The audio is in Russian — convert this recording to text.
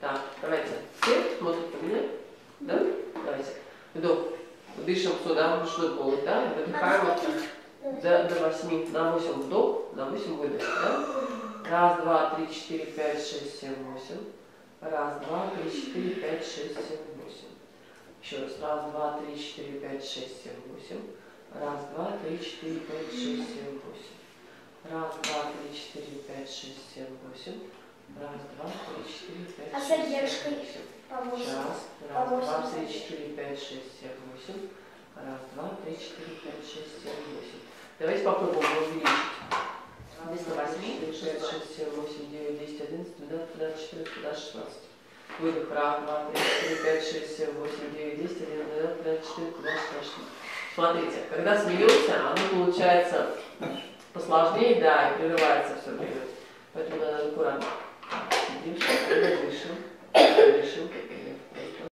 Так, давайте. Все смотрите на меня. Да? Давайте. Вдох. Дышим сюда, брюшной полость, да? Выдыхаем до 8. На 8 вдох, на 8 выдох, да? Раз, два, три, четыре, пять, шесть, семь, восемь. Раз, два, три, четыре, пять, шесть, семь, восемь. Еще раз. Раз, два, три, четыре, пять, шесть, семь, восемь. Раз, два, три, четыре, пять, шесть, семь, восемь. Раз, два, три, четыре, пять, шесть, семь, восемь. Раз, два, три, четыре, пять, шесть, семь, восемь. Раз, два, три, четыре, пять, шесть, семь, восемь. Раз, два, три, четыре, пять, шесть, семь, восемь. Давайте попробуем увеличить. 208, 6, 6, 7, 8, 9, 10, 11, 12, 13, 14, 15, 16. Выдох. Раз, два, три, четыре, пять, шесть, семь, 8, 9, 10, 11, 12, 13, 14, 15, 16. Смотрите, когда смеемся, оно получается посложнее, да, и прерывается все время. Поэтому надо аккуратно. Дышим, дышим, дышим.